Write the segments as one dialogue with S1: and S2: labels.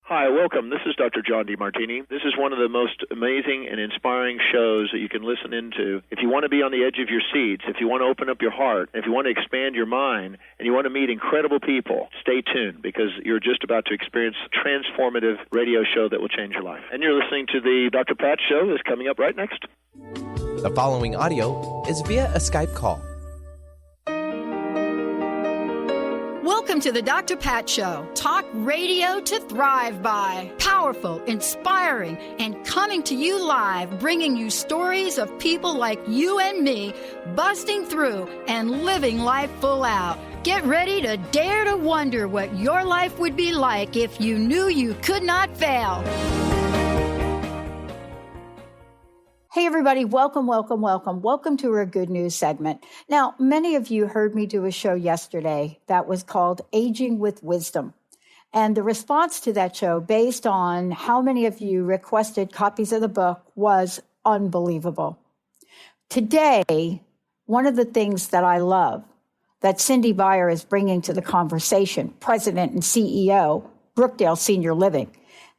S1: Hi, welcome. This is Dr. John DeMartini. This is one of the most amazing and inspiring shows that you can listen into. If you want to be on the edge of your seats, if you want to open up your heart, if you want to expand your mind, and you want to meet incredible people, stay tuned because you're just about to experience a transformative radio show that will change your life. And you're listening to the Dr. Pat Show that's coming up right next.
S2: The following audio is via a Skype call.
S3: Welcome to the Dr. Pat Show. Talk radio to thrive by. Powerful, inspiring, and coming to you live, bringing you stories of people like you and me, busting through and living life full out. Get ready to dare to wonder what your life would be like if you knew you could not fail. Hey, everybody. Welcome to our Good News segment. Now, many of you heard me do a show yesterday that was called Aging with Wisdom. And the response to that show, based on how many of you requested copies of the book, was unbelievable. Today, one of the things that I love that Cindy Baier is bringing to the conversation, President and CEO, Brookdale Senior Living,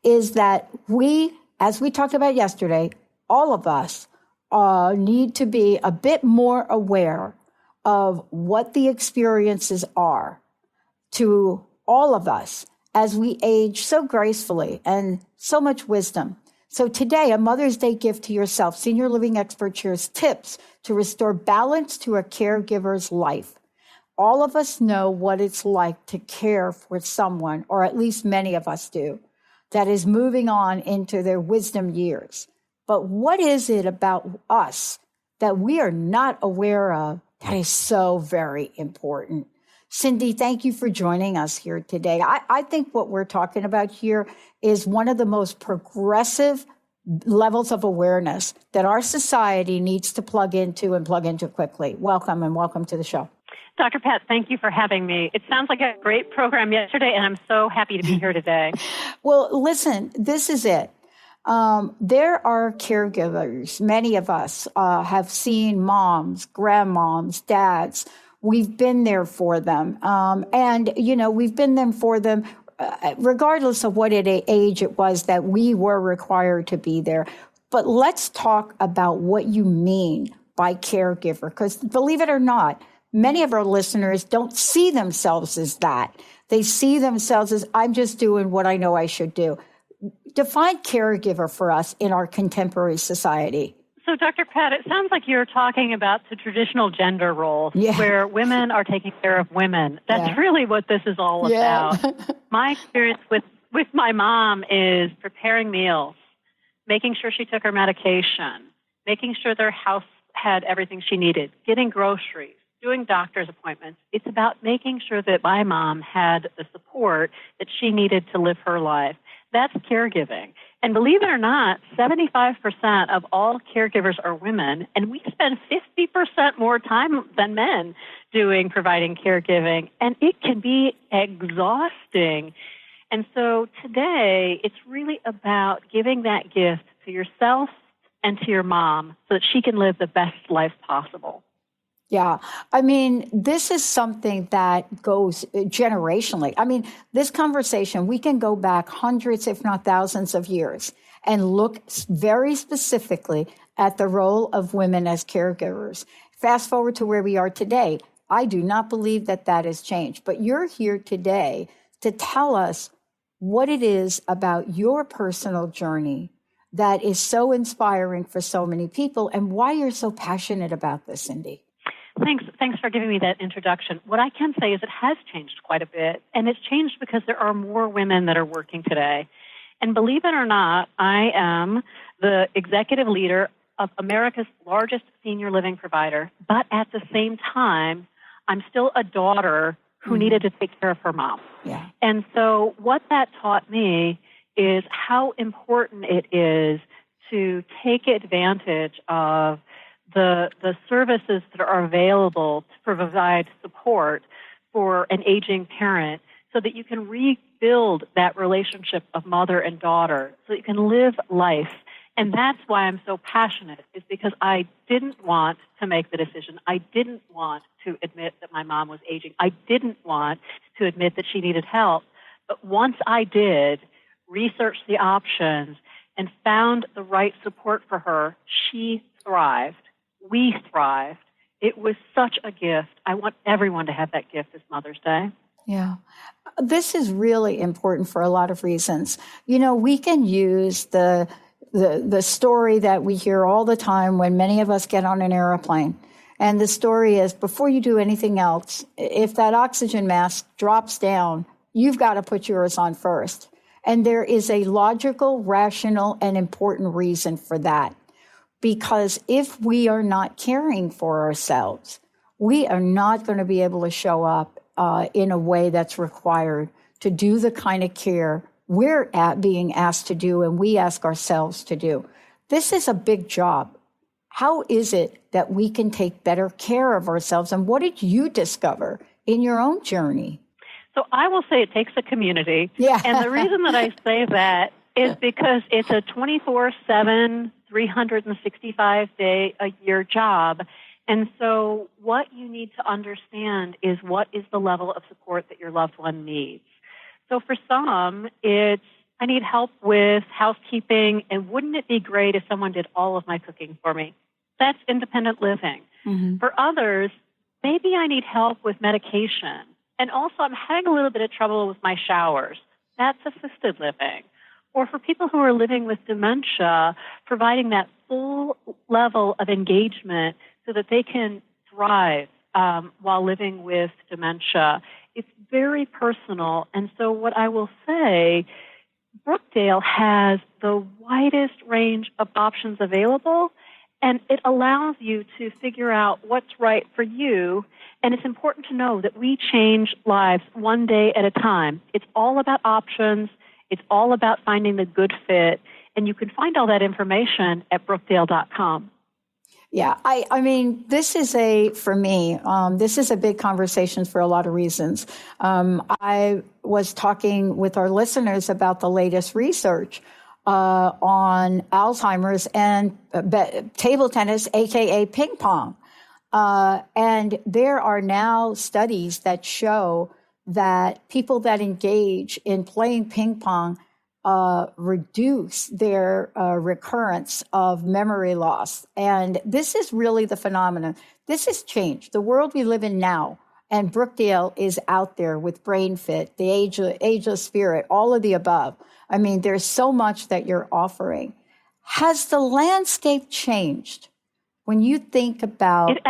S3: is that we, as we talked about yesterday, all of us need to be a bit more aware of what the experiences are to all of us as we age so gracefully and so much wisdom. So today, a Mother's Day gift to yourself, Senior Living Expert shares tips to restore balance to a caregiver's life. All of us know what it's like to care for someone, or at least many of us do, that is moving on into their wisdom years. But what is it about us that we are not aware of that is so very important? Cindy, thank you for joining us here today. I think what we're talking about here is one of the most progressive levels of awareness that our society needs to plug into quickly. Welcome to the show.
S4: Dr. Pat, thank you for having me. It sounds like a great program yesterday, and I'm so happy to be here today.
S3: Well, listen, this is it. There are caregivers. Many of us have seen moms, grandmoms, dads. We've been there for them. We've been there for them regardless of what age it was that we were required to be there. But let's talk about what you mean by caregiver, because believe it or not, many of our listeners don't see themselves as that. They see themselves as, I'm just doing what I know I should do. Define caregiver for us in our contemporary society.
S4: So, Dr. Pat, it sounds like you're talking about the traditional gender roles where women are taking care of women. That's really what this is all about. My experience with my mom is preparing meals, making sure she took her medication, making sure their house had everything she needed, getting groceries, doing doctor's appointments. It's about making sure that my mom had the support that she needed to live her life. That's caregiving. And believe it or not, 75% of all caregivers are women, and we spend 50% more time than men providing caregiving, and it can be exhausting. And so today, it's really about giving that gift to yourself and to your mom so that she can live the best life possible.
S3: Yeah. I mean, this is something that goes generationally. I mean, this conversation, we can go back hundreds, if not thousands of years and look very specifically at the role of women as caregivers. Fast forward to where we are today. I do not believe that has changed, but you're here today to tell us what it is about your personal journey that is so inspiring for so many people and why you're so passionate about this, Cindy.
S4: Thanks for giving me that introduction. What I can say is it has changed quite a bit, and it's changed because there are more women that are working today. And believe it or not, I am the executive leader of America's largest senior living provider, but at the same time, I'm still a daughter who needed to take care of her mom.
S3: Yeah.
S4: And so what that taught me is how important it is to take advantage of the services that are available to provide support for an aging parent so that you can rebuild that relationship of mother and daughter so that you can live life. And that's why I'm so passionate, is because I didn't want to make the decision. I didn't want to admit that my mom was aging. I didn't want to admit that she needed help. But once I did, researched the options, and found the right support for her, she thrived. We thrived. It was such a gift. I want everyone to have that gift this Mother's Day.
S3: Yeah. This is really important for a lot of reasons. You know, we can use the story that we hear all the time when many of us get on an airplane. And the story is, before you do anything else, if that oxygen mask drops down, you've got to put yours on first. And there is a logical, rational, and important reason for that. Because if we are not caring for ourselves, we are not going to be able to show up in a way that's required to do the kind of care we're being asked to do and we ask ourselves to do. This is a big job. How is it that we can take better care of ourselves? And what did you discover in your own journey?
S4: So I will say it takes a community.
S3: Yeah.
S4: And the reason that I say that is because it's a 24/7, 365-day-a-year job. And so what you need to understand is what is the level of support that your loved one needs. So for some, it's, I need help with housekeeping, and wouldn't it be great if someone did all of my cooking for me? That's independent living. Mm-hmm. For others, maybe I need help with medication. And also I'm having a little bit of trouble with my showers. That's assisted living. Or for people who are living with dementia, providing that full level of engagement so that they can thrive while living with dementia. It's very personal. And so what I will say, Brookdale has the widest range of options available, and it allows you to figure out what's right for you. And it's important to know that we change lives one day at a time. It's all about options. It's all about finding the good fit. And you can find all that information at Brookdale.com.
S3: Yeah, I mean, this is for me, this is a big conversation for a lot of reasons. I was talking with our listeners about the latest research on Alzheimer's and table tennis, aka ping pong. And there are now studies that show that people that engage in playing ping pong reduce their recurrence of memory loss. And this is really the phenomenon. This has changed. The world we live in now, and Brookdale is out there with BrainFit, the Ageless Spirit, all of the above. I mean, there's so much that you're offering. Has the landscape changed when you think about...
S4: It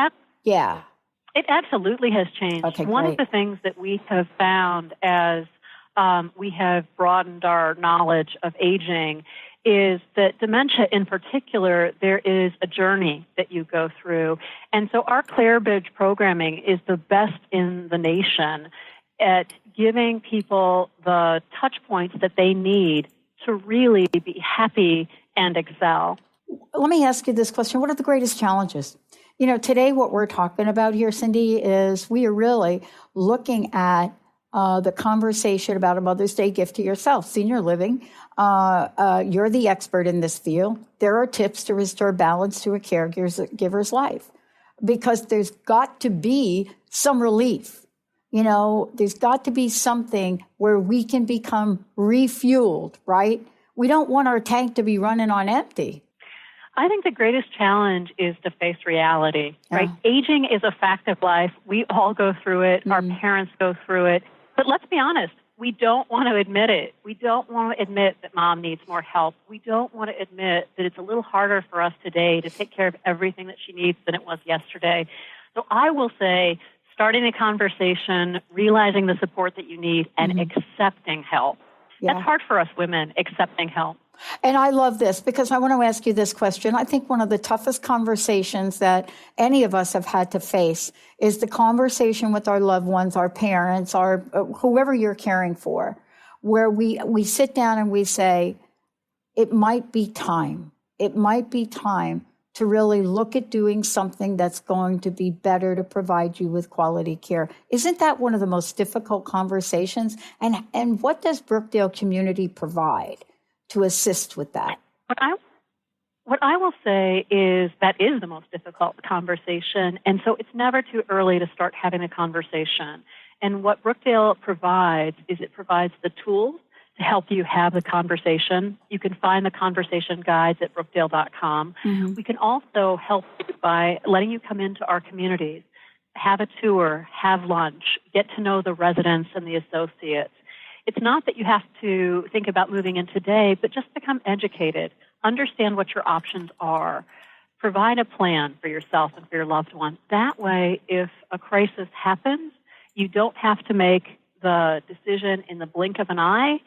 S4: absolutely has changed.
S3: Okay,
S4: One of the things that we have found as we have broadened our knowledge of aging is that dementia in particular, there is a journey that you go through. And so our ClareBridge programming is the best in the nation at giving people the touch points that they need to really be happy and excel.
S3: Let me ask you this question. What are the greatest challenges? You know, today what we're talking about here, Cindy, is we are really looking at the conversation about a Mother's Day gift to yourself. Senior living, you're the expert in this field. There are tips to restore balance to a caregiver's life because there's got to be some relief. You know, there's got to be something where we can become refueled, right? We don't want our tank to be running on empty.
S4: I think the greatest challenge is to face reality, right? Aging is a fact of life. We all go through it. Mm-hmm. Our parents go through it. But let's be honest, we don't want to admit it. We don't want to admit that mom needs more help. We don't want to admit that it's a little harder for us today to take care of everything that she needs than it was yesterday. So I will say, starting a conversation, realizing the support that you need, and accepting help. Yeah. That's hard for us women, accepting help.
S3: And I love this because I want to ask you this question. I think one of the toughest conversations that any of us have had to face is the conversation with our loved ones, our parents, our whoever you're caring for, where we sit down and we say, it might be time. It might be time to really look at doing something that's going to be better to provide you with quality care. Isn't that one of the most difficult conversations? And what does Brookdale Community provide to assist with that?
S4: What I will say is that is the most difficult conversation, and so it's never too early to start having a conversation. And what Brookdale provides is it provides the tools to help you have the conversation. You can find the conversation guides at Brookdale.com. Mm-hmm. We can also help you by letting you come into our communities, have a tour, have lunch, get to know the residents and the associates. It's not that you have to think about moving in today, but just become educated, understand what your options are, provide a plan for yourself and for your loved one. That way, if a crisis happens, you don't have to make the decision in the blink of an eye,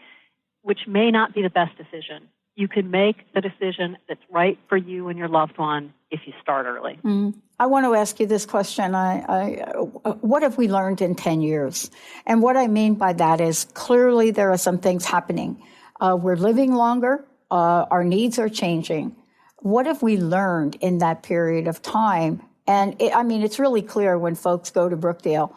S4: which may not be the best decision. You can make the decision that's right for you and your loved one if you start early.
S3: Mm. I want to ask you this question. What have we learned in 10 years? And what I mean by that is clearly there are some things happening. We're living longer. Our needs are changing. What have we learned in that period of time? And it's really clear when folks go to Brookdale,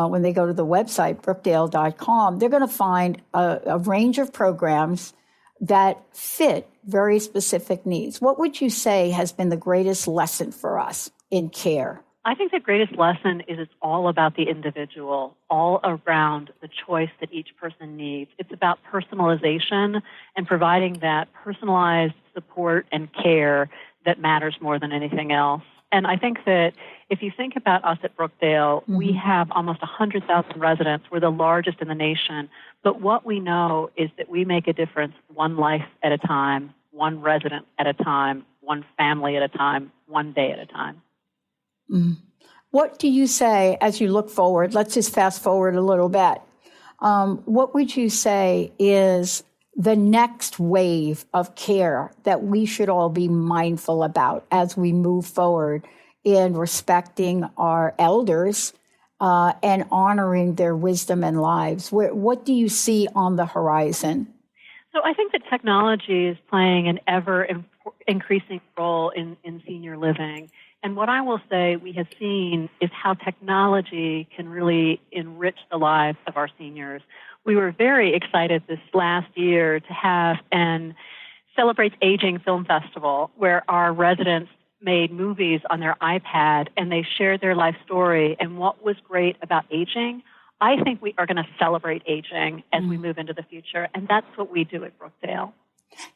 S3: when they go to the website, Brookdale.com, they're going to find a range of programs that fit very specific needs. What would you say has been the greatest lesson for us in care?
S4: I think the greatest lesson is it's all about the individual, all around the choice that each person needs. It's about personalization and providing that personalized support and care that matters more than anything else. And I think that if you think about us at Brookdale, mm-hmm. we have almost 100,000 residents. We're the largest in the nation. But what we know is that we make a difference one life at a time, one resident at a time, one family at a time, one day at a time.
S3: Mm. What do you say as you look forward? Let's just fast forward a little bit. What would you say is the next wave of care that we should all be mindful about as we move forward in respecting our elders and honoring their wisdom and lives? What do you see on the horizon?
S4: So I think that technology is playing an ever-increasing role in senior living. And what I will say we have seen is how technology can really enrich the lives of our seniors. We were very excited this last year to have an Celebrates Aging Film Festival where our residents made movies on their iPad and they shared their life story. And what was great about aging, I think we are going to celebrate aging as we move into the future. And that's what we do at Brookdale.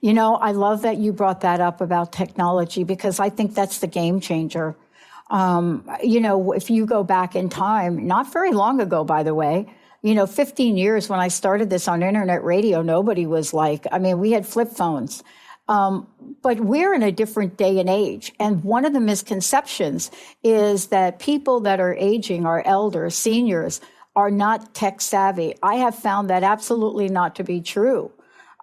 S3: You know, I love that you brought that up about technology because I think that's the game changer. If you go back in time, not very long ago, by the way, 15 years when I started this on internet radio, nobody was we had flip phones. But we're in a different day and age. And one of the misconceptions is that people that are aging, our elders, seniors, are not tech savvy. I have found that absolutely not to be true.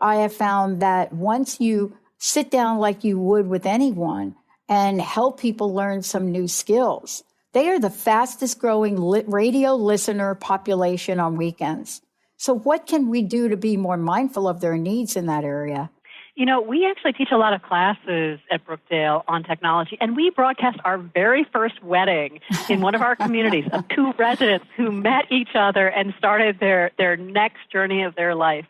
S3: I have found that once you sit down like you would with anyone and help people learn some new skills, they are the fastest growing radio listener population on weekends. So what can we do to be more mindful of their needs in that area?
S4: We actually teach a lot of classes at Brookdale on technology, and we broadcast our very first wedding in one of our communities of two residents who met each other and started their next journey of their life.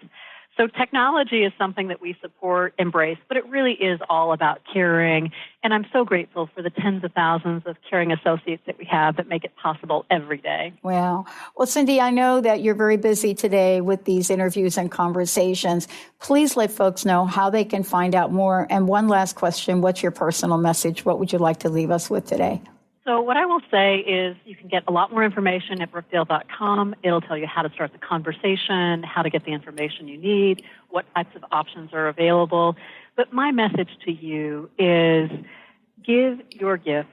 S4: So technology is something that we support, embrace, but it really is all about caring. And I'm so grateful for the tens of thousands of caring associates that we have that make it possible every day.
S3: Well, Cindy, I know that you're very busy today with these interviews and conversations. Please let folks know how they can find out more. And one last question, what's your personal message? What would you like to leave us with today?
S4: So what I will say is you can get a lot more information at Brookdale.com. It'll tell you how to start the conversation, how to get the information you need, what types of options are available. But my message to you is give your gift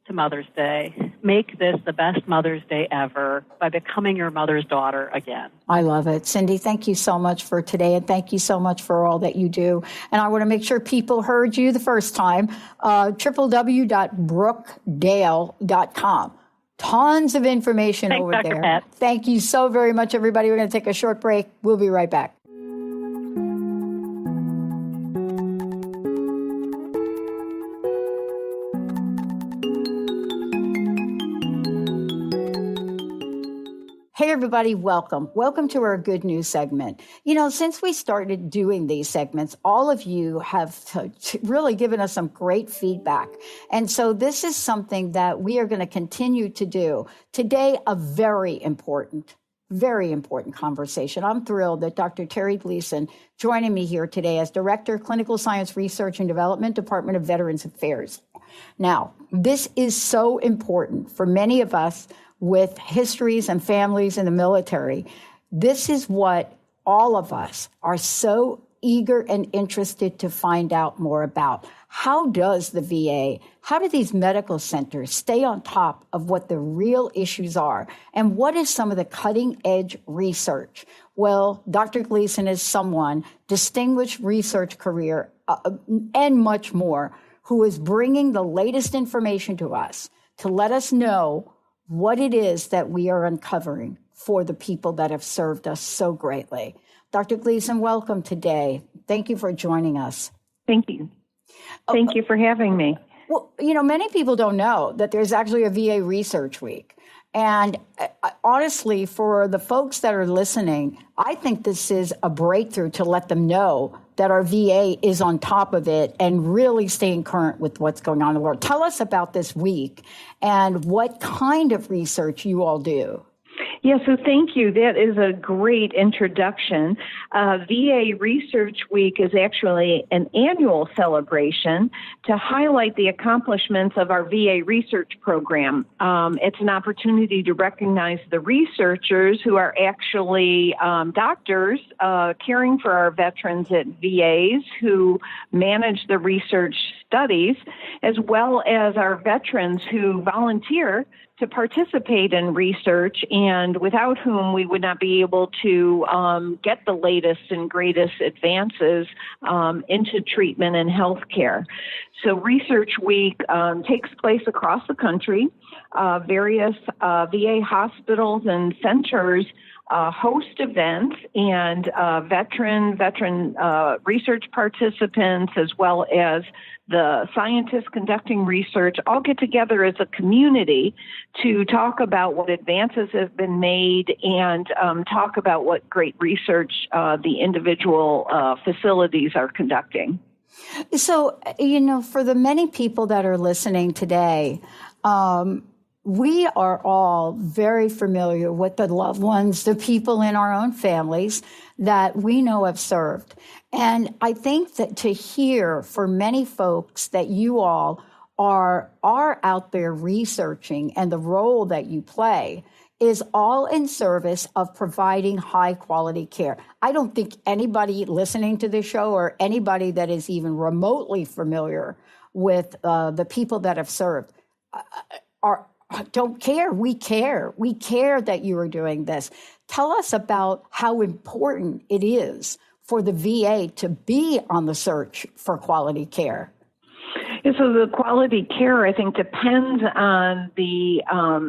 S4: to Mother's Day. Make this the best Mother's Day ever by becoming your mother's daughter again.
S3: I love it. Cindy, thank you so much for today, and thank you so much for all that you do. And I want to make sure people heard you the first time, www.brookdale.com. Tons of information over
S4: Dr.
S3: there.
S4: Pat.
S3: Thank you so very much, everybody. We're going to take a short break. We'll be right back. Hey, everybody, welcome. Welcome to our Good News segment. Since we started doing these segments, all of you have really given us some great feedback. And so this is something that we are going to continue to do. Today, a very important Very important conversation. I'm thrilled that Dr. Terri Gleason joining me here today as Director, Clinical Science Research and Development, Department of Veterans Affairs. Now, this is so important for many of us with histories and families in the military. This is what all of us are so eager and interested to find out more about. How does the VA, how do these medical centers stay on top of what the real issues are? And what is some of the cutting edge research? Well, Dr. Gleason is someone, distinguished research career, and much more, who is bringing the latest information to us to let us know what it is that we are uncovering for the people that have served us so greatly. Dr. Gleason, welcome today. Thank you for joining us.
S5: Thank you. Thank you for having me.
S3: Well, many people don't know that there's actually a VA Research Week. And honestly, for the folks that are listening, I think this is a breakthrough to let them know that our VA is on top of it and really staying current with what's going on in the world. Tell us about this week and what kind of research you all do.
S5: Yeah, so thank you. That is a great introduction. VA Research Week is actually an annual celebration to highlight the accomplishments of our VA research program. It's an opportunity to recognize the researchers who are actually doctors caring for our veterans at VAs who manage the research studies, as well as our veterans who volunteer to participate in research and without whom we would not be able to get the latest and greatest advances into treatment and healthcare. So Research Week takes place across the country. Various VA hospitals and centers host events, and veteran research participants, as well as the scientists conducting research, all get together as a community to talk about what advances have been made and talk about what great research the individual facilities are conducting.
S3: So, for the many people that are listening today, we are all very familiar with the loved ones, the people in our own families that we know have served. And I think that to hear for many folks that you all are out there researching and the role that you play is all in service of providing high quality care. I don't think anybody listening to this show or anybody that is even remotely familiar with the people that have served don't care. We care. We care that you are doing this. Tell us about how important it is for the VA to be on the search for quality care.
S5: So the quality care, I think, depends on the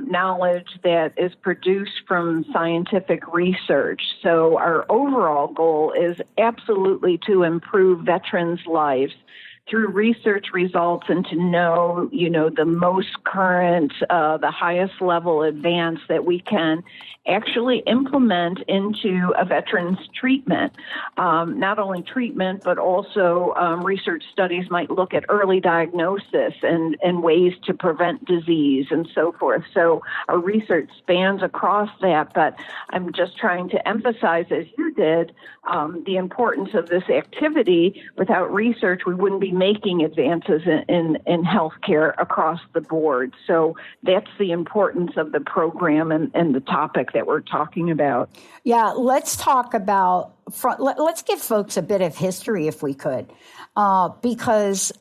S5: knowledge that is produced from scientific research. So our overall goal is absolutely to improve veterans' lives through research results and to know, the most current, the highest level advance that we can actually implement into a veteran's treatment. Not only treatment, but also research studies might look at early diagnosis and ways to prevent disease and so forth. So our research spans across that, but I'm just trying to emphasize, as you did, the importance of this activity. Without research, we wouldn't be making advances in healthcare across the board. So that's the importance of the program and the topic that we're talking about.
S3: Yeah, let's talk about, let's give folks a bit of history if we could, because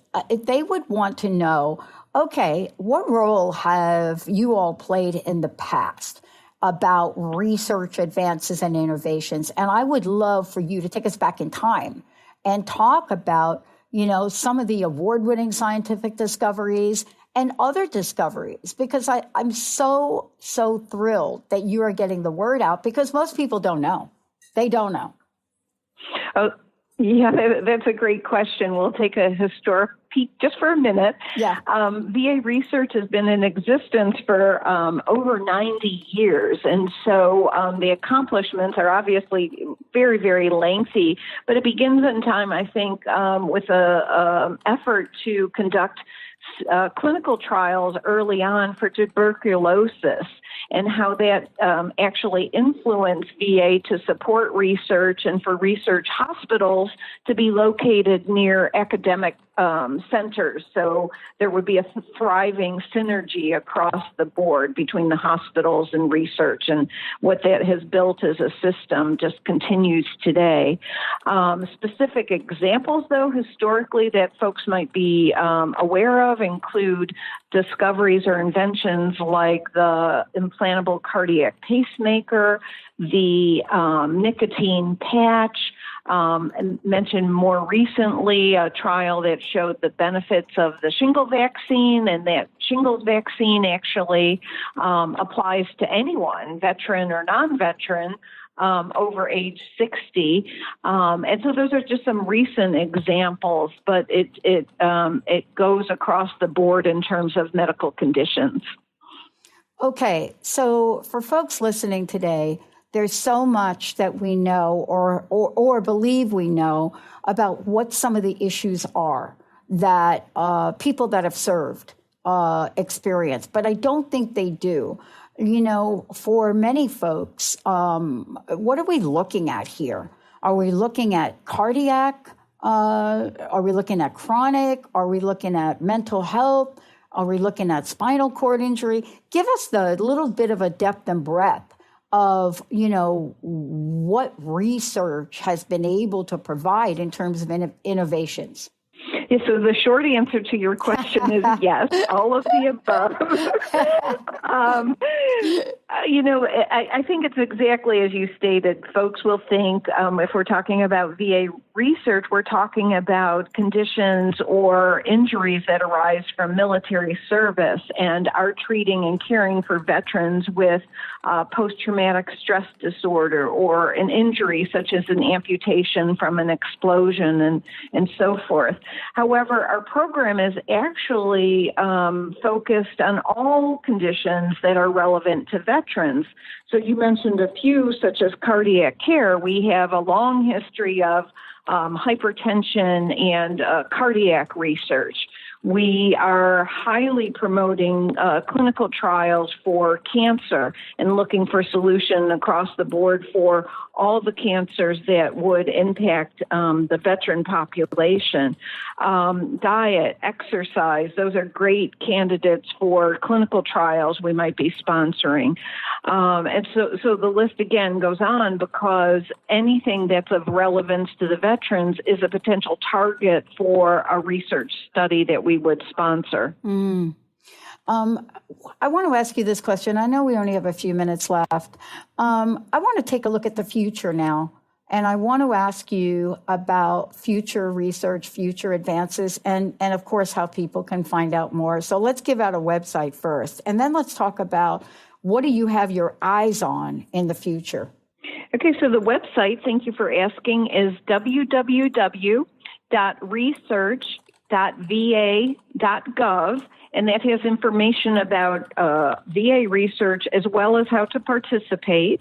S3: they would want to know, okay, what role have you all played in the past about research advances and innovations? And I would love for you to take us back in time and talk about, some of the award-winning scientific discoveries and other discoveries, because I'm so thrilled that you are getting the word out, because most people don't know. They don't know.
S5: Oh, yeah, that's a great question. We'll take a historic peek just for a minute.
S3: Yeah.
S5: VA research has been in existence for over 90 years. And so the accomplishments are obviously very, very lengthy, but it begins in time, I think, with a effort to conduct clinical trials early on for tuberculosis and how that actually influenced VA to support research and for research hospitals to be located near academic centers. So there would be a thriving synergy across the board between the hospitals and research, and what that has built as a system just continues today. Specific examples, though, historically that folks might be aware of include discoveries or inventions like the implantable cardiac pacemaker, the nicotine patch, and mentioned more recently a trial that showed the benefits of the shingle vaccine, and that shingles vaccine actually applies to anyone, veteran or non-veteran, over age 60. And so those are just some recent examples, but it goes across the board in terms of medical conditions.
S3: Okay, so for folks listening today, there's so much that we know or believe we know about what some of the issues are that people that have served experience, but I don't think they do. You know, for many folks, what are we looking at here? Are we looking at cardiac? Are we looking at chronic? Are we looking at mental health? Are we looking at spinal cord injury? Give us the little bit of a depth and breadth of, you know, what research has been able to provide in terms of innovations.
S5: Yeah, so the short answer to your question is yes, all of the above. I think it's exactly as you stated. Folks will think if we're talking about VA research, we're talking about conditions or injuries that arise from military service and are treating and caring for veterans with post-traumatic stress disorder or an injury such as an amputation from an explosion and so forth. However, our program is actually focused on all conditions that are relevant to veterans. So you mentioned a few, such as cardiac care. We have a long history of hypertension and cardiac research. We are highly promoting clinical trials for cancer and looking for solution across the board for all the cancers that would impact the veteran population. Diet, exercise, those are great candidates for clinical trials we might be sponsoring. And so the list again goes on because anything that's of relevance to the veterans is a potential target for a research study that we would sponsor.
S3: I want to ask you this question. I know we only have a few minutes left. I want to take a look at the future now, and I want to ask you about future research, future advances, and of course, how people can find out more. So let's give out a website first, and then let's talk about what do you have your eyes on in the future?
S5: Okay, so the website, thank you for asking, is www.research.va.gov. And that has information about VA research as well as how to participate.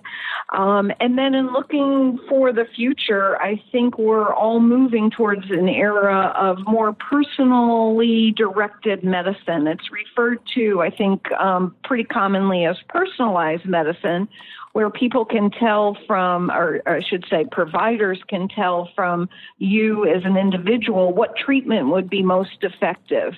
S5: And then in looking for the future, I think we're all moving towards an era of more personally directed medicine. It's referred to, I think, pretty commonly as personalized medicine, where people can tell from, or I should say providers can tell from you as an individual what treatment would be most effective.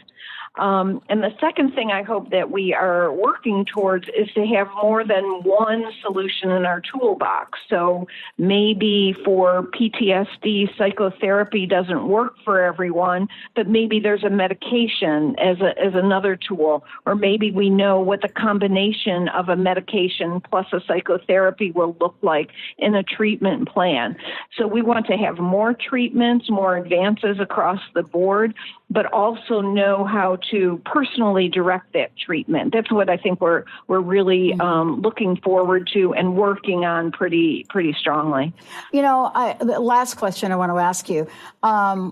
S5: And the second thing I hope that we are working towards is to have more than one solution in our toolbox. So maybe for PTSD, psychotherapy doesn't work for everyone, but maybe there's a medication as another tool, or maybe we know what the combination of a medication plus a psychotherapy will look like in a treatment plan. So we want to have more treatments, more advances across the board, but also know how to personally direct that treatment. That's what I think we're really looking forward to and working on pretty strongly.
S3: You know, the last question I want to ask you. I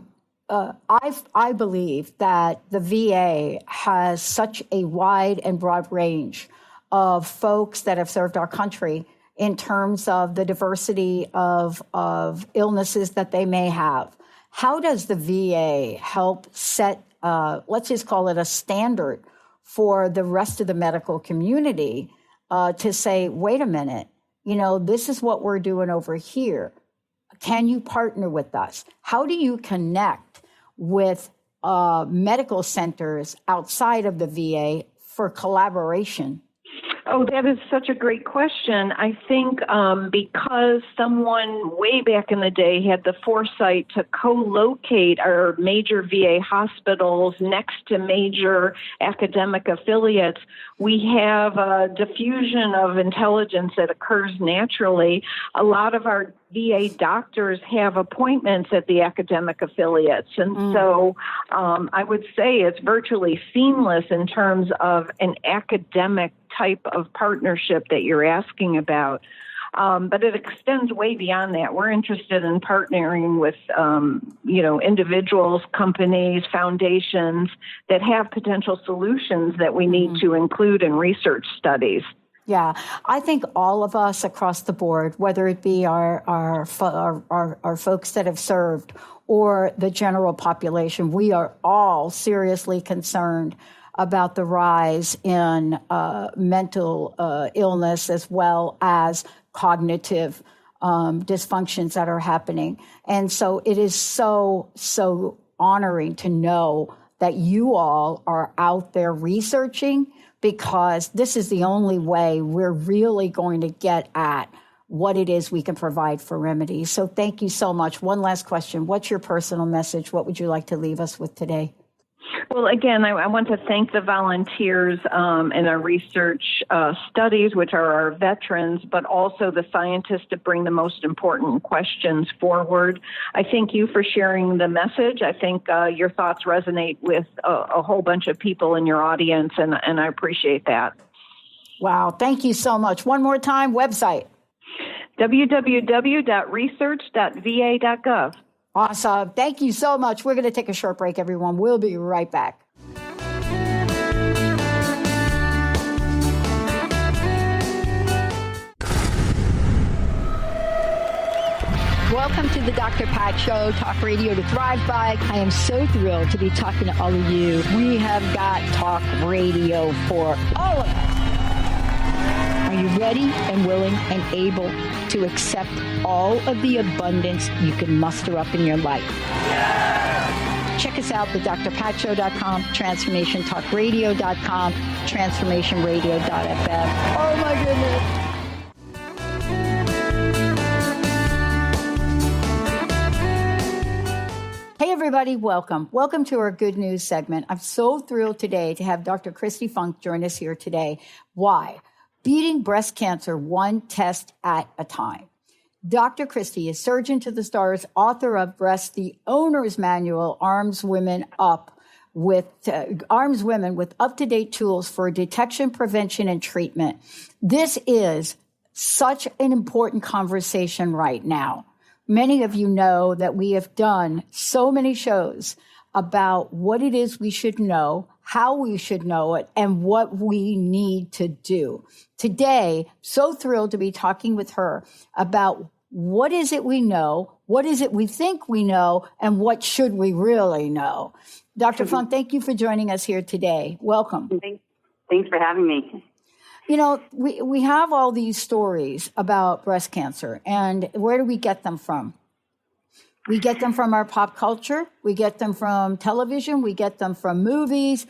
S3: believe that the VA has such a wide and broad range of folks that have served our country in terms of the diversity of illnesses that they may have. How does the VA help set let's just call it a standard for the rest of the medical community to say, wait a minute, this is what we're doing over here. Can you partner with us? How do you connect with medical centers outside of the VA for collaboration?
S5: Oh, that is such a great question. I think because someone way back in the day had the foresight to co-locate our major VA hospitals next to major academic affiliates, we have a diffusion of intelligence that occurs naturally. A lot of our VA doctors have appointments at the academic affiliates. And so I would say it's virtually seamless in terms of an academic type of partnership that you're asking about. But it extends way beyond that. We're interested in partnering with, individuals, companies, foundations that have potential solutions that we need to include in research studies.
S3: Yeah, I think all of us across the board, whether it be our folks that have served or the general population, we are all seriously concerned about the rise in mental illness as well as cognitive dysfunctions that are happening. And so it is so honoring to know that you all are out there researching, because this is the only way we're really going to get at what it is we can provide for remedies. So thank you so much. One last question. What's your personal message? What would you like to leave us with today?
S5: Well, again, I want to thank the volunteers in our research studies, which are our veterans, but also the scientists to bring the most important questions forward. I thank you for sharing the message. I think your thoughts resonate with a whole bunch of people in your audience, and I appreciate that.
S3: Wow. Thank you so much. One more time, website.
S5: www.research.va.gov.
S3: Awesome. Thank you so much. We're going to take a short break, everyone. We'll be right back. Welcome to the Dr. Pat Show, talk radio to thrive by. I am so thrilled to be talking to all of you. We have got talk radio for all of us. Are you ready and willing and able to accept all of the abundance you can muster up in your life? Yeah! Check us out, thedrpatshow.com, transformationtalkradio.com, transformationradio.fm. Oh my goodness. Hey everybody, welcome. Welcome to our Good News segment. I'm so thrilled today to have Dr. Kristi Funk join us here today. Why? Beating breast cancer one test at a time. Dr. Kristi is surgeon to the stars, author of Breast, the Owner's Manual, arms women with up-to-date tools for detection, prevention, and treatment. This is such an important conversation right now. Many of you know that we have done so many shows about what it is we should know, how we should know it, and what we need to do. Today, so thrilled to be talking with her about what is it we know, what is it we think we know, and what should we really know. Dr. Funk, thank you for joining us here today. Welcome.
S6: Thanks for having me.
S3: You know, we have all these stories about breast cancer, and where do we get them from? We get them from our pop culture. We get them from television. We get them from movies.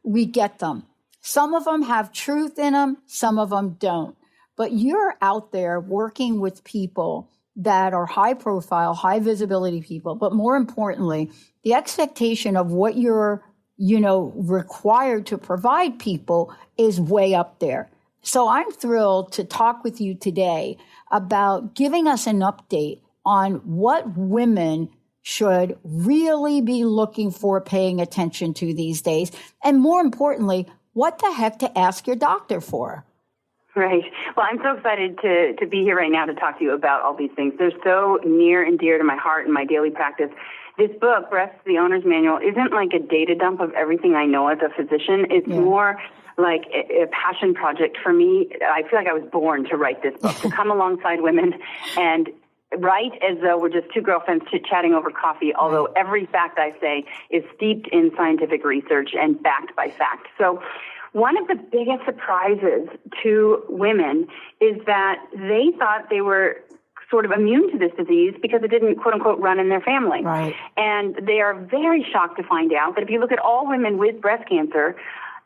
S3: We get them. Some of them have truth in them. Some of them don't. But you're out there working with people that are high profile, high visibility people. But more importantly, the expectation of what you're, required to provide people is way up there. So I'm thrilled to talk with you today about giving us an update on what women should really be looking for, paying attention to these days. And more importantly, what the heck to ask your doctor for.
S6: Right. Well, I'm so excited to be here right now to talk to you about all these things. They're so near and dear to my heart and my daily practice. This book, Breast, the Owner's Manual, isn't like a data dump of everything I know as a physician. It's more like a passion project for me. I feel like I was born to write this book, to come alongside women and right as though we're just two girlfriends chit-chatting over coffee, although every fact I say is steeped in scientific research and backed by fact. So one of the biggest surprises to women is that they thought they were sort of immune to this disease because it didn't, quote unquote, run in their family.
S3: Right.
S6: And they are very shocked to find out that if you look at all women with breast cancer,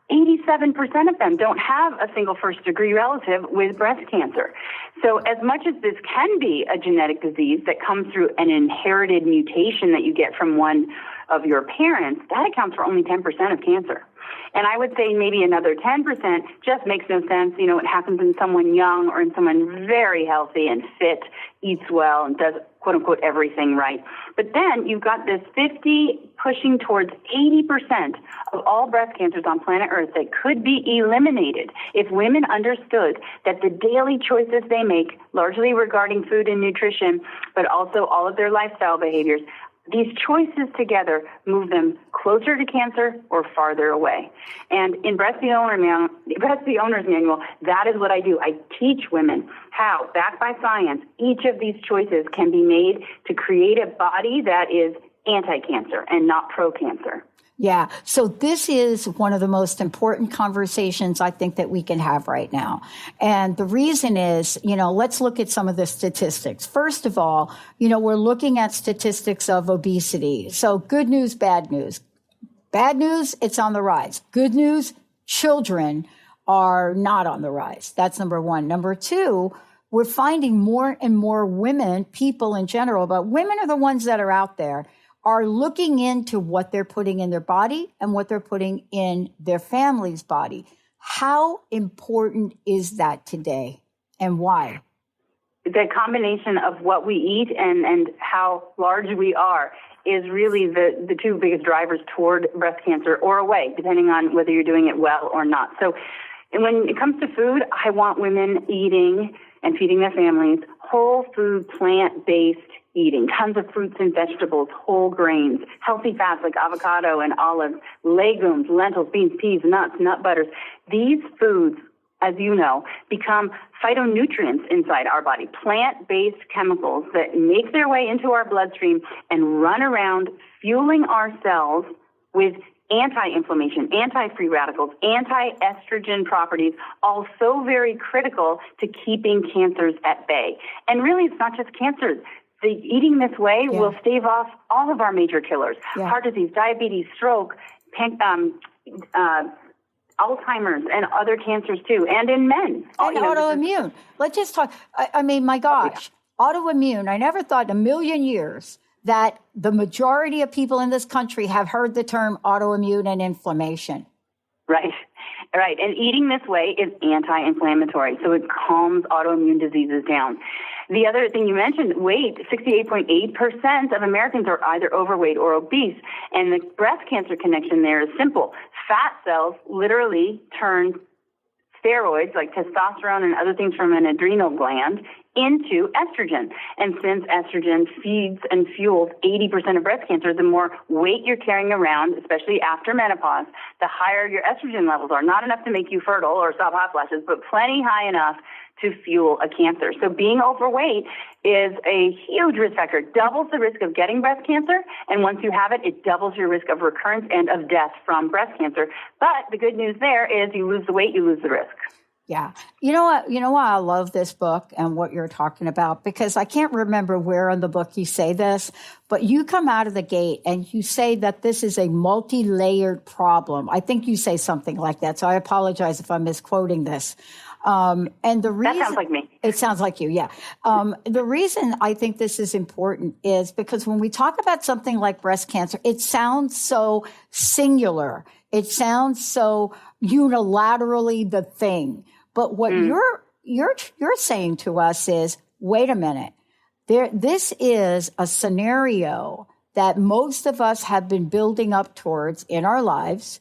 S6: 87% of them don't have a single first-degree relative with breast cancer. So as much as this can be a genetic disease that comes through an inherited mutation that you get from one of your parents, that accounts for only 10% of cancer. And I would say maybe another 10% just makes no sense. You know, it happens in someone young or in someone very healthy and fit, eats well, and does, quote unquote, everything right. But then you've got this 50 pushing towards 80% of all breast cancers on planet Earth that could be eliminated if women understood that the daily choices they make, largely regarding food and nutrition, but also all of their lifestyle behaviors, these choices together move them closer to cancer or farther away. And in Breast the Owner's Manual, that is what I do. I teach women how, backed by science, each of these choices can be made to create a body that is anti-cancer and not pro-cancer.
S3: Yeah. So this is one of the most important conversations I think that we can have right now. And the reason is, you know, let's look at some of the statistics. First of all, you know, we're looking at statistics of obesity. So good news, bad news. Bad news, it's on the rise. Good news, children are not on the rise. That's number one. Number two, we're finding more and more women, people in general, but women are the ones that are out there, are looking into what they're putting in their body and what they're putting in their family's body. How important is that today and why?
S6: The combination of what we eat and how large we are is really the two biggest drivers toward breast cancer or away, depending on whether you're doing it well or not. So when it comes to food, I want women eating and feeding their families whole food, plant-based eating, tons of fruits and vegetables, whole grains, healthy fats like avocado and olives, legumes, lentils, beans, peas, nuts, nut butters. These foods, as you know, become phytonutrients inside our body, plant-based chemicals that make their way into our bloodstream and run around fueling our cells with anti-inflammation, anti-free radicals, anti-estrogen properties, all so very critical to keeping cancers at bay. And really, it's not just cancers. Eating this way will stave off all of our major killers, heart disease, diabetes, stroke, Alzheimer's, and other cancers too, and in men.
S3: And autoimmune. Let's just talk. I mean, my gosh, autoimmune. I never thought in a million years that the majority of people in this country have heard the term autoimmune and inflammation.
S6: Right. And eating this way is anti-inflammatory, so it calms autoimmune diseases down. The other thing you mentioned, weight, 68.8% of Americans are either overweight or obese, and the breast cancer connection there is simple. Fat cells literally turn steroids like testosterone and other things from an adrenal gland into estrogen. And since estrogen feeds and fuels 80% of breast cancer, the more weight you're carrying around, especially after menopause, the higher your estrogen levels are. Not enough to make you fertile or stop hot flashes, but plenty high enough to fuel a cancer. So being overweight is a huge risk factor. It doubles the risk of getting breast cancer, and once you have it, it doubles your risk of recurrence and of death from breast cancer. But the good news there is you lose the weight, you lose the risk.
S3: Yeah. You know what? You know why I love this book and what you're talking about? Because I can't remember where in the book you say this, but you come out of the gate and you say that this is a multi-layered problem. I think you say something like that. So I apologize if I'm misquoting this. And the reason,
S6: that sounds like me.
S3: It sounds like you, yeah. The reason I think this is important is because when we talk about something like breast cancer, it sounds so singular. It sounds so unilaterally the thing. But what you're saying to us is, wait a minute, this is a scenario that most of us have been building up towards in our lives,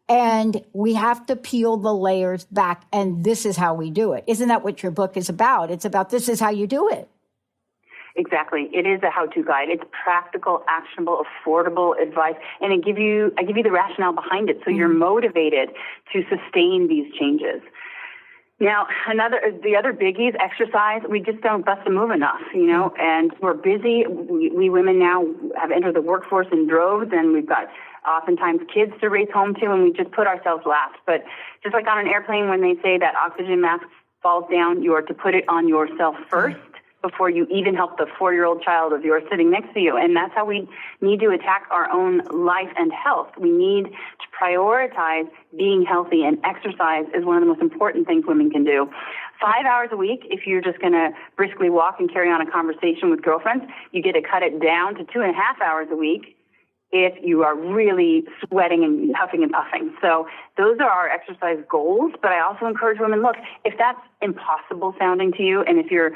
S3: and we have to peel the layers back, and this is how we do it. Isn't that what your book is about? It's about this is how you do it.
S6: Exactly. It is a how-to guide. It's practical, actionable, affordable advice, and I give you the rationale behind it, so you're motivated to sustain these changes. Now, the other biggie is exercise. We just don't bust a move enough, and we're busy. We women now have entered the workforce in droves, and we've got oftentimes kids to race home to, and we just put ourselves last. But just like on an airplane, when they say that oxygen mask falls down, you are to put it on yourself first before you even help the 4-year-old child of yours sitting next to you. And that's how we need to attack our own life and health. We need to prioritize being healthy, and exercise is one of the most important things women can do. 5 hours a week, if you're just going to briskly walk and carry on a conversation with girlfriends, you get to cut it down to 2.5 hours a week if you are really sweating and huffing and puffing. So those are our exercise goals. But I also encourage women, look, if that's impossible sounding to you, and if you're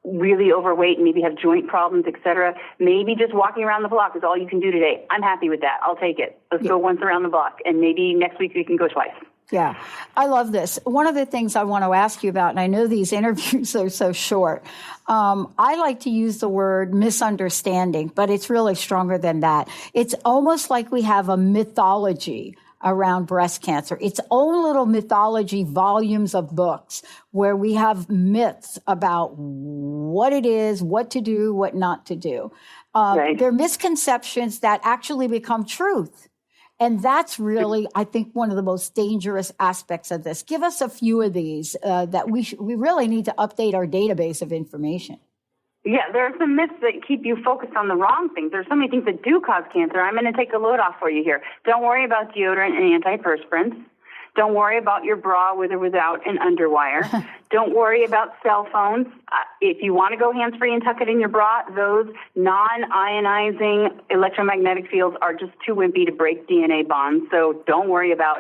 S6: really overweight and maybe have joint problems, et cetera, maybe just walking around the block is all you can do today. I'm happy with that. I'll take it. Let's go once around the block, and maybe next week we can go twice.
S3: Yeah, I love this. One of the things I want to ask you about, and I know these interviews are so short, I like to use the word misunderstanding, but it's really stronger than that. It's almost like we have a mythology around breast cancer, its own little mythology, volumes of books where we have myths about what it is, what to do, what not to do.
S6: Right.
S3: They're misconceptions that actually become truth. And that's really, I think, one of the most dangerous aspects of this. Give us a few of these that we really need to update our database of information.
S6: Yeah, there are some myths that keep you focused on the wrong things. There's so many things that do cause cancer. I'm going to take a load off for you here. Don't worry about deodorant and antiperspirants. Don't worry about your bra with or without an underwire. Don't worry about cell phones. If you want to go hands-free and tuck it in your bra, those non-ionizing electromagnetic fields are just too wimpy to break DNA bonds. So don't worry about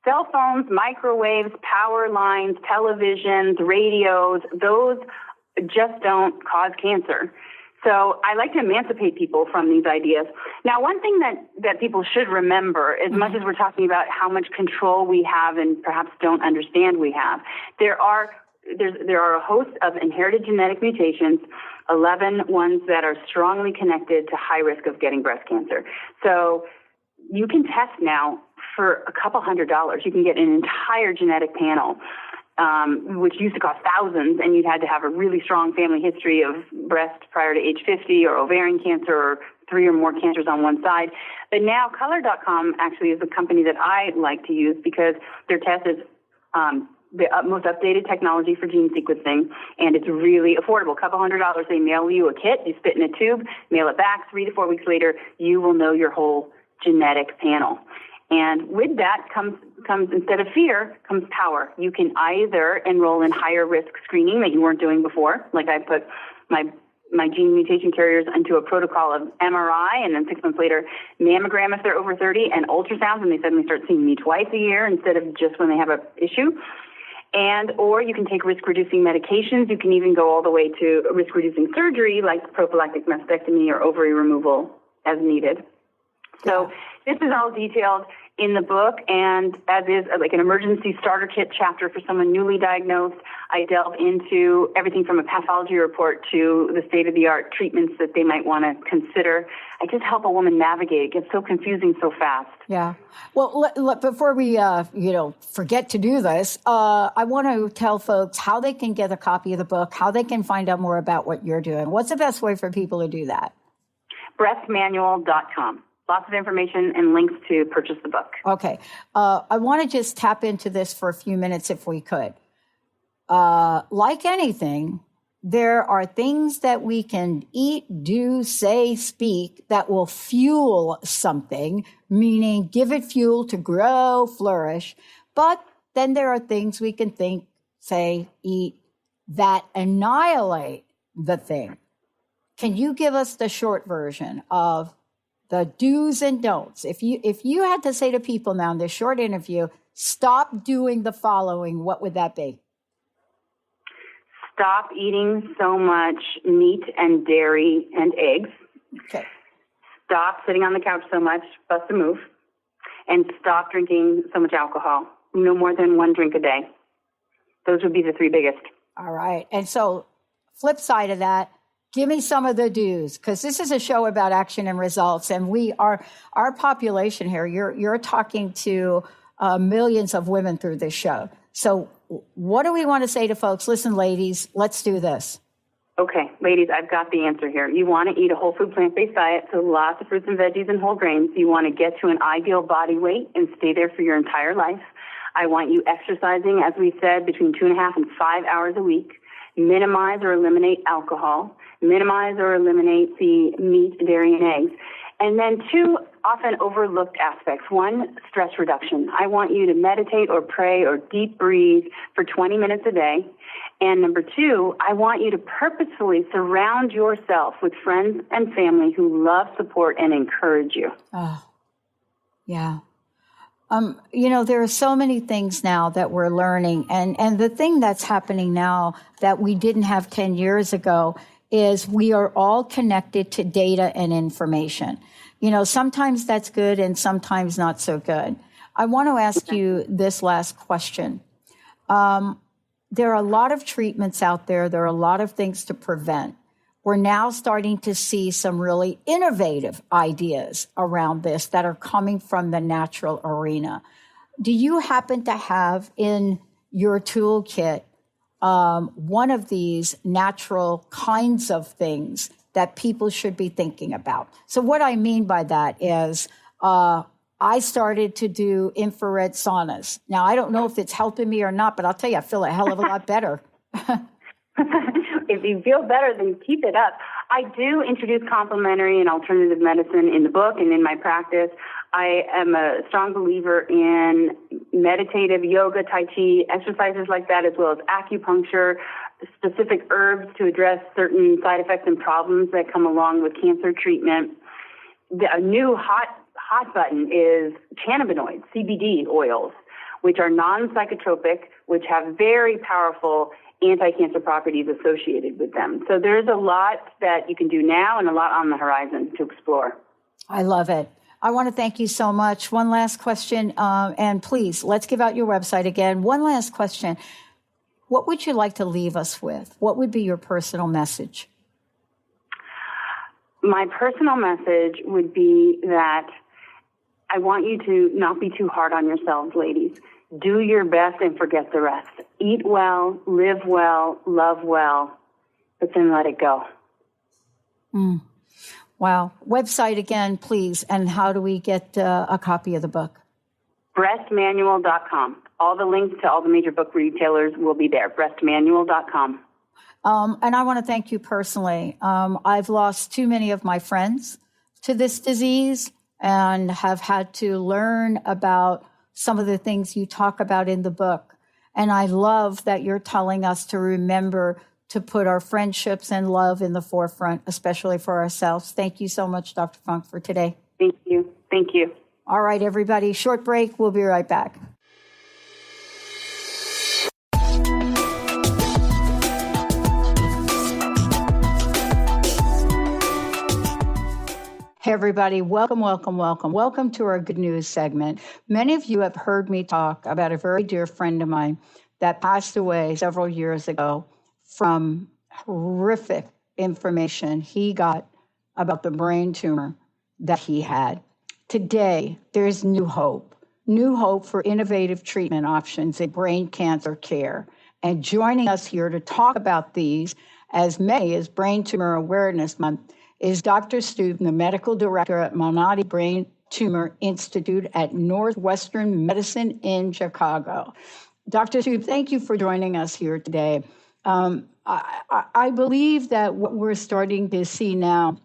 S6: cell phones, microwaves, power lines, televisions, radios. Those just don't cause cancer. So I like to emancipate people from these ideas. Now, one thing that people should remember, as much as we're talking about how much control we have and perhaps don't understand we have, there are a host of inherited genetic mutations, 11 ones that are strongly connected to high risk of getting breast cancer. So you can test now for a couple $100. You can get an entire genetic panel, which used to cost thousands, and you had to have a really strong family history of breast prior to age 50 or ovarian cancer or 3 or more cancers on one side. But now Color.com actually is a company that I like to use because their test is the most updated technology for gene sequencing, and it's really affordable. A couple $100. They mail you a kit, you spit in a tube, mail it back. 3 to 4 weeks later, you will know your whole genetic panel. And with that comes instead of fear, comes power. You can either enroll in higher risk screening that you weren't doing before, like I put my gene mutation carriers into a protocol of MRI, and then 6 months later, mammogram if they're over 30, and ultrasounds, and they suddenly start seeing me twice a year instead of just when they have an issue. Or you can take risk-reducing medications. You can even go all the way to risk-reducing surgery, like prophylactic mastectomy or ovary removal as needed. So this is all detailed in the book, and as is like an emergency starter kit chapter for someone newly diagnosed. I delve into everything from a pathology report to the state-of-the-art treatments that they might want to consider. I just help a woman navigate. It gets so confusing so fast.
S3: Yeah. Well, before we, forget to do this, I want to tell folks how they can get a copy of the book, how they can find out more about what you're doing. What's the best way for people to do that? breastmanual.com. Lots of information and links to purchase the book. Okay. I want to just tap into this for a few minutes if we could. Like anything, there are things that we can eat, do, say, speak that will fuel something, meaning give it fuel to grow, flourish. But then there are things we can think, say, eat that annihilate the thing. Can you give us the short version of the do's and don'ts? If you had to say to people now in this short interview, stop doing the following, what would that be?
S6: Stop eating so much meat and dairy and eggs.
S3: Okay.
S6: Stop sitting on the couch so much, bust a move. And stop drinking so much alcohol. No more than 1 drink a day. Those would be the 3 biggest. All right. And so flip side of that, give me some of the do's, because this is a show about action and results, and our population here, you're talking to millions of women through this show.
S3: So what do we want to say to folks? Listen, ladies, let's do this.
S6: Okay, ladies, I've got the answer here. You want to eat a whole food plant-based diet, so lots of fruits and veggies and whole grains. You want to get to an ideal body weight and stay there for your entire life. I want you exercising, as we said, between 2.5 and 5 hours a week. Minimize or eliminate alcohol. Minimize or eliminate the meat, dairy, and eggs. And then 2 often overlooked aspects. 1, stress reduction. I want you to meditate or pray or deep breathe for 20 minutes a day. And number 2, I want you to purposefully surround yourself with friends and family who love, support, and encourage you.
S3: Oh, yeah. There are so many things now that we're learning. And the thing that's happening now that we didn't have 10 years ago is we are all connected to data and information. Sometimes that's good and sometimes not so good. I want to ask you this last question. There are a lot of treatments out there. There are a lot of things to prevent. We're now starting to see some really innovative ideas around this that are coming from the natural arena. Do you happen to have in your toolkit one of these natural kinds of things that people should be thinking about? So what I mean by that is I started to do infrared saunas. Now, I don't know if it's helping me or not, but I'll tell you, I feel a hell of a lot better.
S6: If you feel better, then keep it up. I do introduce complementary and alternative medicine in the book and in my practice. I am a strong believer in meditative yoga, tai chi, exercises like that, as well as acupuncture, specific herbs to address certain side effects and problems that come along with cancer treatment. A new hot button is cannabinoids, CBD oils, which are non-psychotropic, which have very powerful anti-cancer properties associated with them. So there's a lot that you can do now and a lot on the horizon to explore.
S3: I love it. I want to thank you so much. One last question, and please, let's give out your website again. One last question. What would you like to leave us with? What would be your personal message?
S6: My personal message would be that I want you to not be too hard on yourselves, ladies. Do your best and forget the rest. Eat well, live well, love well, but then let it go.
S3: Wow. Website again, please. And how do we get a copy of the book?
S6: breastmanual.com. All the links to all the major book retailers will be there. breastmanual.com.
S3: And I want to thank you personally. I've lost too many of my friends to this disease and have had to learn about some of the things you talk about in the book. And I love that you're telling us to remember to put our friendships and love in the forefront, especially for ourselves. Thank you so much, Dr. Funk, for today.
S6: Thank you. Thank you.
S3: All right, everybody, short break. We'll be right back. Hey, everybody. Welcome to our Good News segment. Many of you have heard me talk about a very dear friend of mine that passed away several years ago from horrific information he got about the brain tumor that he had. Today, there's new hope for innovative treatment options in brain cancer care. And joining us here to talk about these, as May is Brain Tumor Awareness Month, is Dr. Stupp, the medical director at Malnati Brain Tumor Institute at Northwestern Medicine in Chicago. Dr. Stupp, thank you for joining us here today. I believe that what we're starting to see now,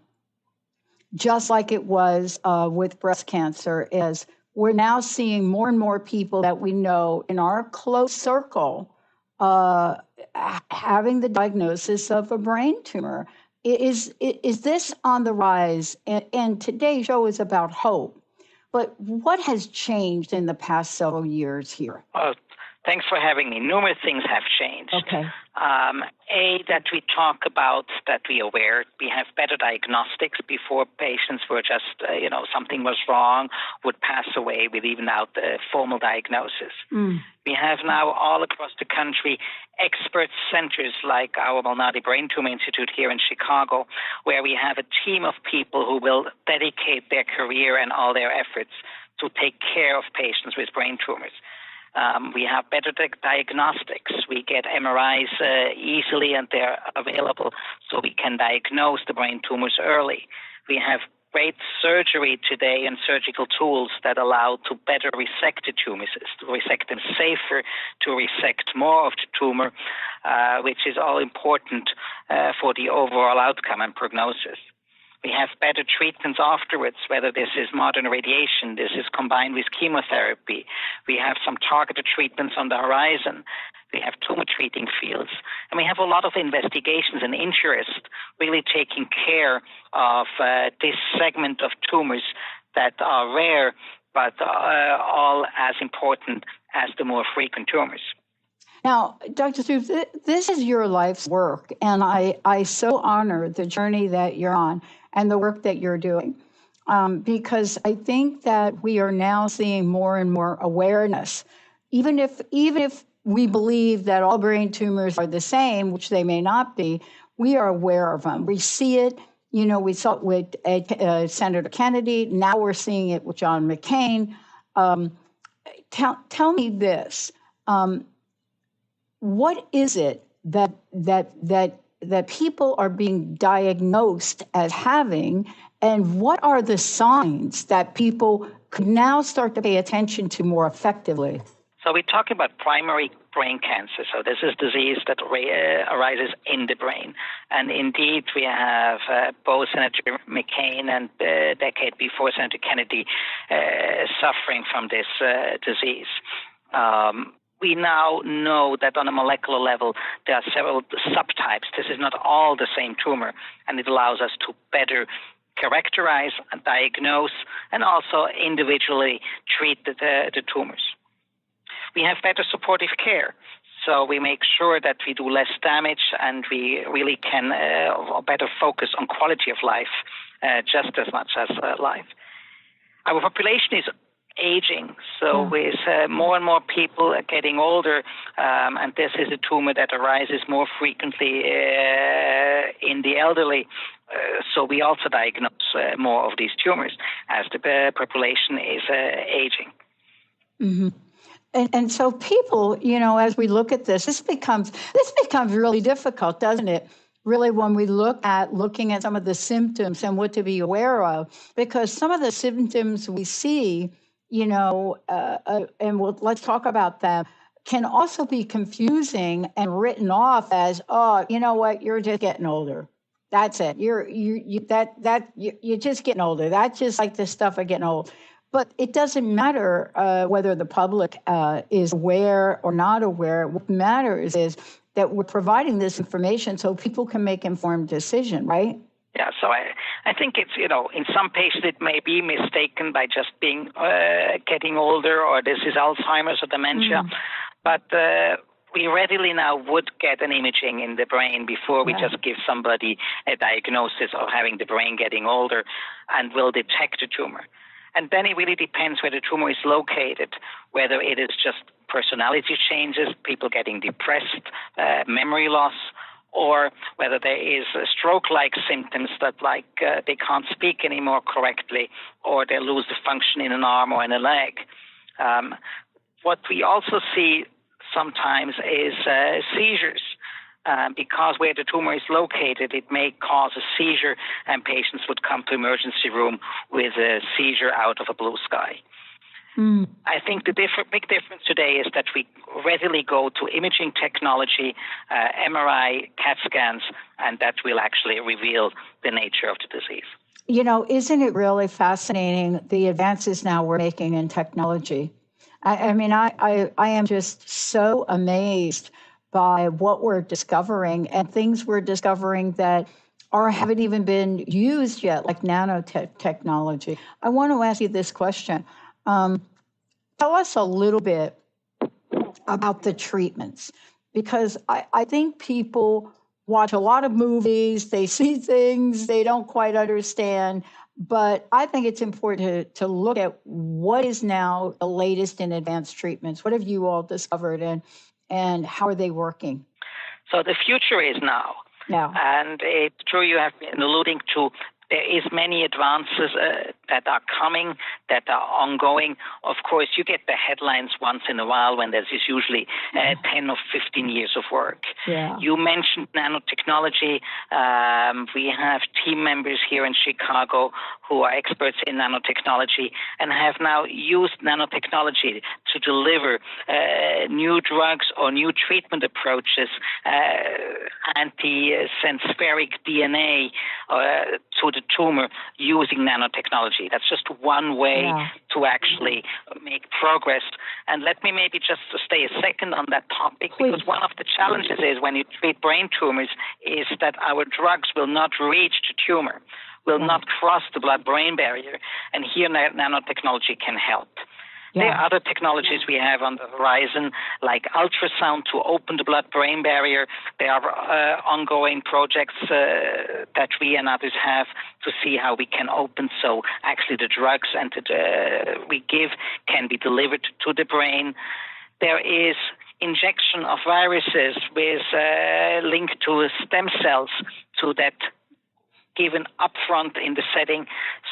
S3: just like it was with breast cancer, is we're now seeing more and more people that we know in our close circle having the diagnosis of a brain tumor. Is this on the rise? And today's show is about hope. But what has changed in the past several years here?
S7: Thanks for having me. Numerous things have changed.
S3: Okay.
S7: That we talk about, that we are aware. We have better diagnostics. Before, patients were just, something was wrong, would pass away with even out the formal diagnosis. We have now all across the country expert centers like our Malnati Brain Tumor Institute here in Chicago, where we have a team of people who will dedicate their career and all their efforts to take care of patients with brain tumors. We have better diagnostics. We get MRIs easily, and they're available, so we can diagnose the brain tumors early. We have great surgery today and surgical tools that allow to better resect the tumors, to resect them safer, to resect more of the tumor, which is all important for the overall outcome and prognosis. We have better treatments afterwards, whether this is modern radiation, this is combined with chemotherapy. We have some targeted treatments on the horizon. We have tumor treating fields. And we have a lot of investigations and interest really taking care of this segment of tumors that are rare, but all as important as the more frequent tumors.
S3: Now, Dr. Stupp, this is your life's work, and I so honor the journey that you're on and the work that you're doing, because I think that we are now seeing more and more awareness. Even if we believe that all brain tumors are the same, which they may not be, we are aware of them. We see it. You know, we saw it with Senator Kennedy. Now we're seeing it with John McCain. Tell me this. What is it that people are being diagnosed as having, and what are the signs that people could now start to pay attention to more effectively?
S7: So we're talking about primary brain cancer. So this is disease that arises in the brain. And indeed, we have both Senator McCain and a decade before Senator Kennedy suffering from this disease. We now know that on a molecular level, there are several subtypes. This is not all the same tumor, and it allows us to better characterize, diagnose, and also individually treat the tumors. We have better supportive care, so we make sure that we do less damage and we really can better focus on quality of life just as much as life. Our population is aging, so with more and more people getting older, and this is a tumor that arises more frequently in the elderly, so we also diagnose more of these tumors as the population is aging.
S3: Mm-hmm. And so people, you know, as we look at this becomes really difficult, doesn't it? Really, when we looking at some of the symptoms and what to be aware of, because some of the symptoms we see, you know, let's talk about them, can also be confusing and written off as, oh, you know what, you're just getting older. That's it. You're just getting older. That's just like the stuff of getting old. But it doesn't matter whether the public is aware or not aware. What matters is that we're providing this information so people can make informed decision, right?
S7: Yeah, so I think it's, you know, in some patients it may be mistaken by just being getting older, or this is Alzheimer's or dementia. But we readily now would get an imaging in the brain before we just give somebody a diagnosis of having the brain getting older, and will detect a tumor. And then it really depends where the tumor is located, whether it is just personality changes, people getting depressed, memory loss, or whether there is stroke-like symptoms that they can't speak anymore correctly, or they lose the function in an arm or in a leg. What we also see sometimes is seizures. Because where the tumor is located, it may cause a seizure, and patients would come to emergency room with a seizure out of a blue sky. I think the big difference today is that we readily go to imaging technology, MRI, CAT scans, and that will actually reveal the nature of the disease.
S3: You know, isn't it really fascinating, the advances now we're making in technology? I mean, I am just so amazed by what we're discovering, and things we're discovering that haven't even been used yet, like nanotechnology. I want to ask you this question. Tell us a little bit about the treatments, because I think people watch a lot of movies, they see things they don't quite understand, but I think it's important to look at what is now the latest in advanced treatments. What have you all discovered, and how are they working?
S7: So the future is now.
S3: Yeah.
S7: And it's true you have been alluding to There is many advances that are coming, that are ongoing. Of course, you get the headlines once in a while when there's usually 10 or 15 years of work.
S3: Yeah.
S7: You mentioned nanotechnology. We have team members here in Chicago who are experts in nanotechnology and have now used nanotechnology to deliver new drugs or new treatment approaches, anti-sensoric DNA to the tumor using nanotechnology. That's just one way to actually make progress. And let me maybe just stay a second on that topic, because one of the challenges is when you treat brain tumors is that our drugs will not reach the tumor, will not cross the blood-brain barrier, and here nanotechnology can help. There are other technologies we have on the horizon, like ultrasound to open the blood-brain barrier. There are ongoing projects that we and others have to see how we can open so actually the drugs and we give can be delivered to the brain. There is injection of viruses with link to stem cells so that given upfront in the setting,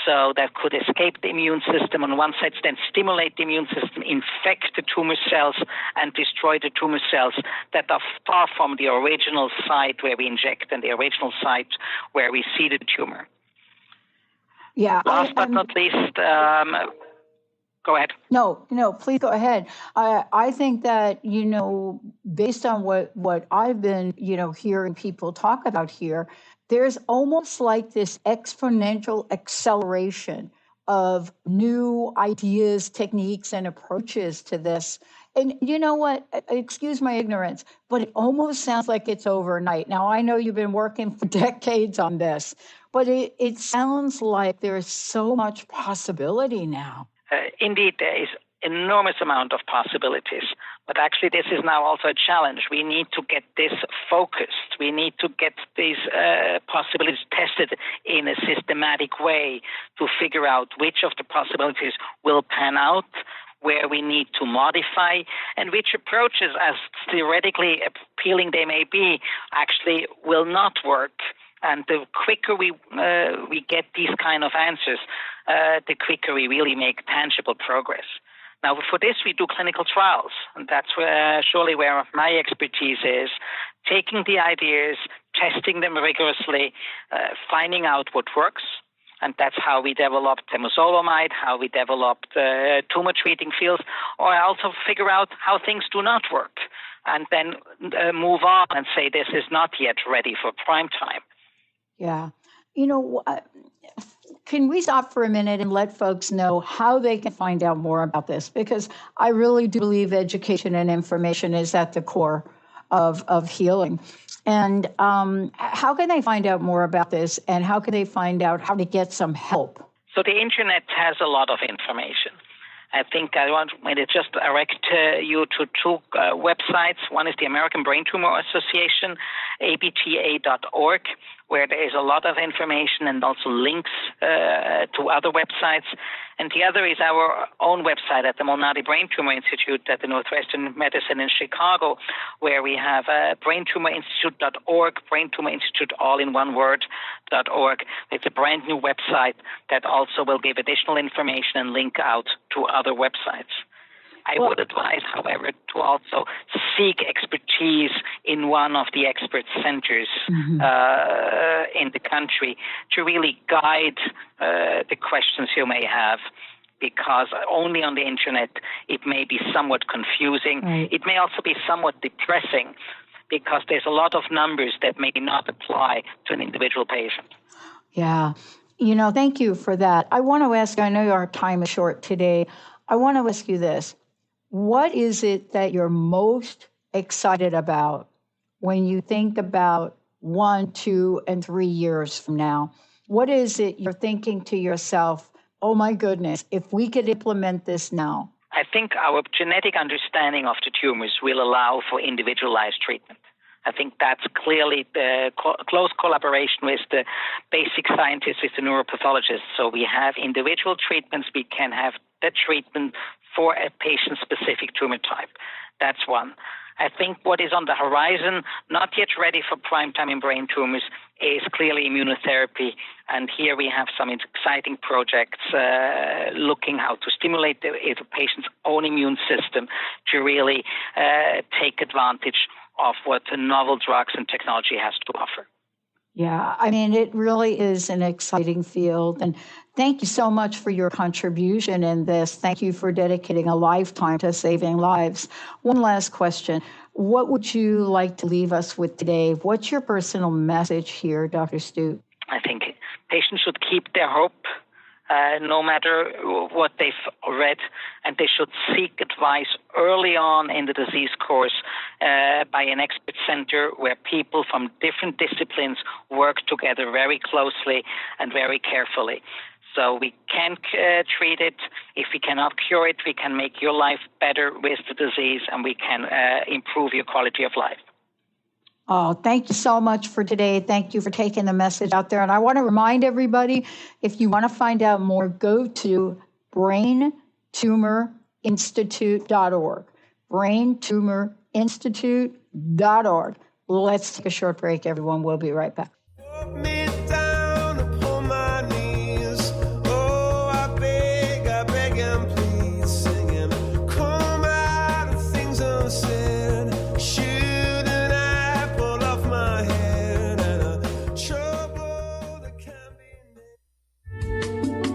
S7: so that could escape the immune system on one side, then stimulate the immune system, infect the tumor cells, and destroy the tumor cells that are far from the original site where we inject and the original site where we see the tumor.
S3: Yeah.
S7: Last but not least, go ahead.
S3: No, please go ahead. I think that, based on what I've been, hearing people talk about here, there's almost like this exponential acceleration of new ideas, techniques, and approaches to this. And you know what? Excuse my ignorance, but it almost sounds like it's overnight. Now, I know you've been working for decades on this, but it sounds like there's so much possibility now.
S7: Indeed, there is enormous amount of possibilities. But actually, this is now also a challenge. We need to get this focused. We need to get these possibilities tested in a systematic way to figure out which of the possibilities will pan out, where we need to modify, and which approaches, as theoretically appealing they may be, actually will not work. And the quicker we get these kind of answers, the quicker we really make tangible progress. Now, for this, we do clinical trials, and that's surely where my expertise is, taking the ideas, testing them rigorously, finding out what works, and that's how we developed temozolomide, how we developed tumor-treating fields, or I also figure out how things do not work, and then move on and say this is not yet ready for prime time.
S3: Yeah. Can we stop for a minute and let folks know how they can find out more about this? Because I really do believe education and information is at the core of healing. And how can they find out more about this, and how can they find out how to get some help?
S7: So the internet has a lot of information. I think I want to just direct you to two websites. One is the American Brain Tumor Association, abta.org, where there is a lot of information and also links to other websites. And the other is our own website at the Malnati Brain Tumor Institute at the Northwestern Medicine in Chicago, where we have braintumorinstitute.org, Brain Tumor Institute, all in one word.org. It's a brand new website that also will give additional information and link out to other websites. I would advise, however, to also seek expertise in one of the expert centers in the country to really guide the questions you may have, because only on the internet it may be somewhat confusing. Right. It may also be somewhat depressing, because there's a lot of numbers that may not apply to an individual patient.
S3: Yeah. Thank you for that. I want to ask, I know our time is short today. I want to ask you this. What is it that you're most excited about when you think about 1, 2, and 3 years from now? What is it you're thinking to yourself, oh my goodness, if we could implement this now?
S7: I think our genetic understanding of the tumors will allow for individualized treatment. I think that's clearly the close collaboration with the basic scientists, with the neuropathologists. So we have individual treatments. We can have the treatment for a patient-specific tumor type. That's one. I think what is on the horizon, not yet ready for prime time in brain tumors, is clearly immunotherapy. And here we have some exciting projects looking how to stimulate the patient's own immune system to really take advantage of what the novel drugs and technology has to offer.
S3: Yeah, I mean, it really is an exciting field. And thank you so much for your contribution in this. Thank you for dedicating a lifetime to saving lives. One last question. What would you like to leave us with today? What's your personal message here, Dr. Stupp?
S7: I think patients should keep their hope, no matter what they've read, and they should seek advice early on in the disease course by an expert center where people from different disciplines work together very closely and very carefully. So we can treat it. If we cannot cure it, we can make your life better with the disease, and we can improve your quality of life.
S3: Oh, thank you so much for today. Thank you for taking the message out there. And I want to remind everybody, if you want to find out more, go to braintumorinstitute.org. braintumorinstitute.org. Let's take a short break, everyone. We'll be right back.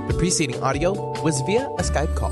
S2: The preceding audio was via a Skype call.